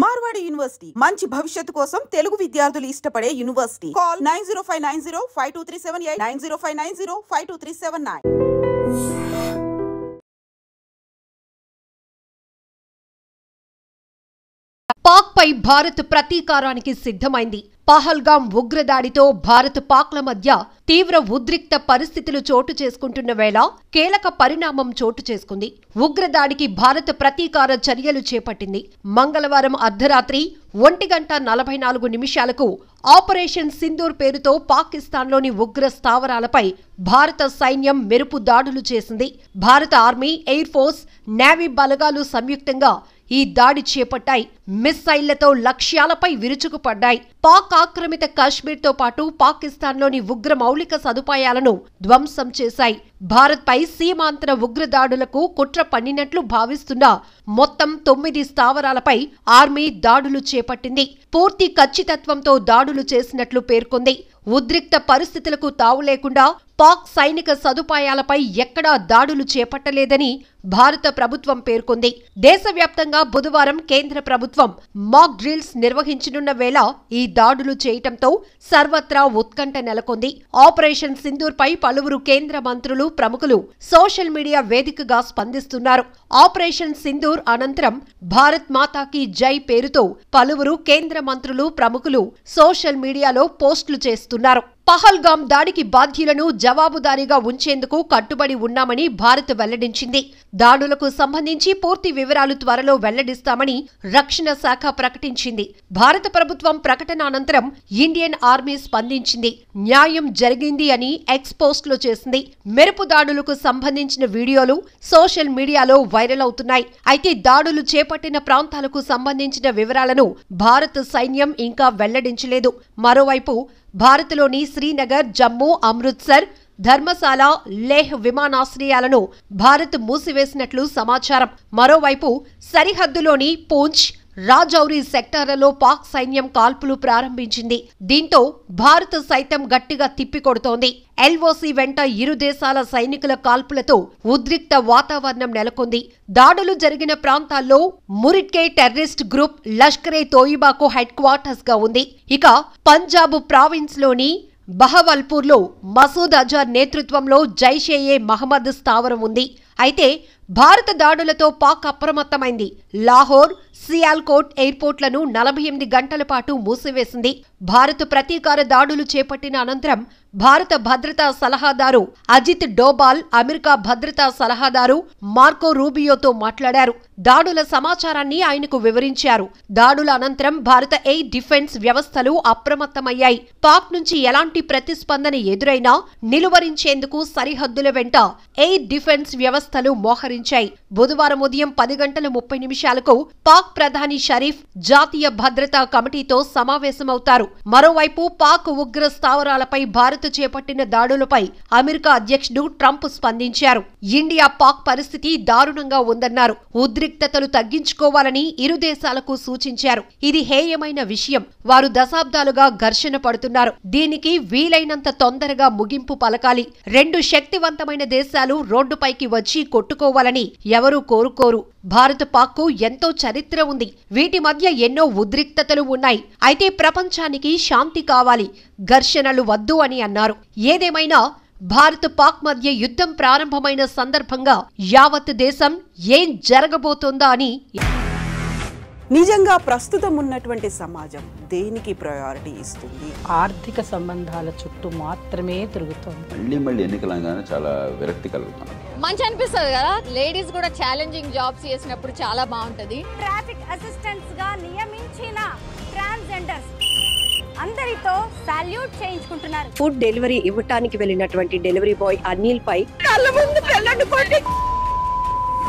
Marwadi university మంచి భవిష్యత్తు కోసం తెలుగు విద్యార్థులు ఇష్టపడే యూనివర్సిటీ. కాల్ 9059052378 9059052379. పాక్ పై భారత్ ప్రతీకారానికి సిద్ధమైంది. పహల్గాం ఉగ్రదాడితో భారత్ పాక్ల మధ్య తీవ్ర ఉద్రిక్త పరిస్థితులు చోటు చేసుకుంటున్న వేళ కీలక పరిణామం చోటు చేసుకుంది. ఉగ్రదాడికి భారత్ ప్రతీకార చర్యలు చేపట్టింది. మంగళవారం అర్ధరాత్రి 1:44 ఆపరేషన్ సింధూర్ పేరుతో పాకిస్తాన్లోని ఉగ్ర స్థావరాలపై భారత సైన్యం మెరుపు దాడులు చేసింది. భారత ఆర్మీ, ఎయిర్ ఫోర్స్, నేవీ బలగాలు సంయుక్తంగా ఈ దాడి చేపట్టాయి. మిస్సైళ్లతో లక్ష్యాలపై విరుచుకుపడ్డాయి. పాక్ ఆక్రమిత కాశ్మీర్తో పాటు పాకిస్తాన్లోని ఉగ్ర మౌలిక సదుపాయాలను ధ్వంసం చేశాయి. భారత్పై సీమాంతర ఉగ్రదాడులకు కుట్ర పన్నినట్లు భావిస్తున్న మొత్తం 9 స్థావరాలపై ఆర్మీ దాడులు చేపట్టింది. పూర్తి ఖచ్చితత్వంతో దాడులు చేసినట్లు పేర్కొంది. ఉద్రిక్త పరిస్థితులకు తావు లేకుండా పాక్ సైనిక సదుపాయాలపై ఎక్కడా దాడులు చేపట్టలేదని భారత ప్రభుత్వం పేర్కొంది. దేశవ్యాప్తంగా బుధవారం కేంద్ర ప్రభుత్వం మాక్ డ్రిల్స్ నిర్వహించనున్న వేళ ఈ దాడులు చేయటంతో సర్వత్రా ఉత్కంఠ నెలకొంది. ఆపరేషన్ సింధూర్ పై పలువురు కేంద్ర మంత్రులు, ప్రముఖులు సోషల్ మీడియా వేదికగా స్పందిస్తున్నారు. ఆపరేషన్ సింధూర్ అనంతరం భారత్ మాతాకి జై పేరుతో పలువురు కేంద్ర మంత్రులు, ప్రముఖులు సోషల్ మీడియాలో పోస్టులు చేస్తున్నారు. పహల్గాం దాడికి బాధ్యులను జవాబుదారీగా ఉంచేందుకు కట్టుబడి ఉన్నామని భారత్ వెల్లడించింది. దాడులకు సంబంధించి పూర్తి వివరాలు త్వరలో వెల్లడిస్తామని రక్షణ శాఖ ప్రకటించింది. భారత ప్రభుత్వం ప్రకటన అనంతరం ఇండియన్ ఆర్మీ స్పందించింది. న్యాయం జరిగింది అని ఎక్స్ పోస్టులు చేసింది. మెరుపు దాడులకు సంబంధించిన వీడియోలు సోషల్ మీడియాలో వైరల్ అవుతున్నాయి. అయితే దాడులు చేపట్టిన ప్రాంతాలకు సంబంధించిన వివరాలను భారత సైన్యం ఇంకా వెల్లడించలేదు. మరోవైపు భారత్లోని శ్రీనగర్, జమ్మూ, అమృత్సర్, ధర్మశాల, లేహ్ విమానాశ్రయాలను భారత్ మూసివేసినట్లు సమాచారం. మరోవైపు సరిహద్దులోని పూంచ్, రాజౌరి సెక్టార్లలో పాక్ సైన్యం కాల్పులు ప్రారంభించింది. దీంతో భారత్ సైతం గట్టిగా తిప్పికొడుతోంది. ఎల్ఓసి వెంట ఇరు దేశాల సైనికుల కాల్పులతో ఉద్రిక్త వాతావరణం నెలకొంది. దాడులు జరిగిన ప్రాంతాల్లో మురిట్కే టెర్రరిస్ట్ గ్రూప్ లష్కరే తోయిబాకు హెడ్ క్వార్టర్స్ గా ఉంది. ఇక పంజాబ్ ప్రావిన్స్ లోని బహవల్పూర్లో మసూద్ అజర్ నేతృత్వంలో జైషే మహమ్మద్ స్థావరం ఉంది. అయితే భారత దాడులతో పాక్ అప్రమత్తమైంది. లాహోర్, సియాల్కోట్ ఎయిర్పోర్ట్లను 48 గంటల పాటు మూసివేసింది. భారత్ ప్రతీకార దాడులు చేపట్టిన అనంతరం భారత భద్రతా సలహాదారు అజిత్ డోబాల్ అమెరికా భద్రతా సలహాదారు మార్కో రూబియోతో మాట్లాడారు. దాడుల సమాచారాన్ని ఆయనకు వివరించారు. దాడుల అనంతరం భారత ఎయిర్ డిఫెన్స్ వ్యవస్థలు అప్రమత్తమయ్యాయి. పాక్ నుంచి ఎలాంటి ప్రతిస్పందన ఎదురైనా నిలువరించేందుకు సరిహద్దుల వెంట ఎయిర్ డిఫెన్స్ వ్యవస్థలు మోహరించాయి. బుధవారం ఉదయం 10:30 పాక్ ప్రధాని షరీఫ్ జాతీయ భద్రతా కమిటీతో సమావేశమవుతారు. మరోవైపు పాక్ ఉగ్ర స్థావరాలపై భారత్ చేపట్టిన దాడులపై అమెరికా అధ్యక్షుడు ట్రంప్ స్పందించారు. ఇండియా పాక్ పరిస్థితి దారుణంగా ఉందన్నారు. ఉద్రిక్తతలు తగ్గించుకోవాలని ఇరు దేశాలకు సూచించారు. ఇది హేయమైన విషయం. వారు దశాబ్దాలుగా ఘర్షణ పడుతున్నారు. దీనికి వీలైనంత తొందరగా ముగింపు పలకాలి. 2 శక్తివంతమైన దేశాలు రోడ్డుపైకి వచ్చి కొట్టుకోవాలని ఎవరూ కోరుకోరు. భారత్ పాక్కు ఎంతో చరిత్ర ఉంది. వీటి మధ్య ఎన్నో ఉద్రిక్తతలు ఉన్నాయి. అయితే ప్రపంచానికి శాంతి కావాలి, ఘర్షణలు వద్దు అని అన్నారు. ఏదేమైనా భారత్ పాక్ మధ్య యుద్ధం ప్రారంభమైన సందర్భంగా యావత్ దేశం ఏం జరగబోతోందా అని. నిజంగా ప్రస్తుతం ఉన్నటువంటి సమాజం దేనికి ప్రయారిటీ ఇస్తుంది? ఆర్థిక సంబంధాల చుట్టూ మాత్రమే తిరుగుతుంది. మళ్ళీ ఎన్నికలంగానే చాలా విరక్తి కలుగుతాను. మంచి అనిపిస్తుంది కదా, లేడీస్ కూడా ఛాలెంజింగ్ జాబ్స్ చేసినప్పుడు చాలా బాగుంటది. ట్రాఫిక్ అసిస్టెంట్స్ గా నియమించిన ట్రాన్స్జెండర్స్ అందరితో సాల్యూట్ చేయించుకుంటున్నారు. ఫుడ్ డెలివరీ ఇవ్వటానికి వెళ్ళినటువంటి డెలివరీ బాయ్ అనిల్ పై కళ్ళ ముందు పెళ్ళండి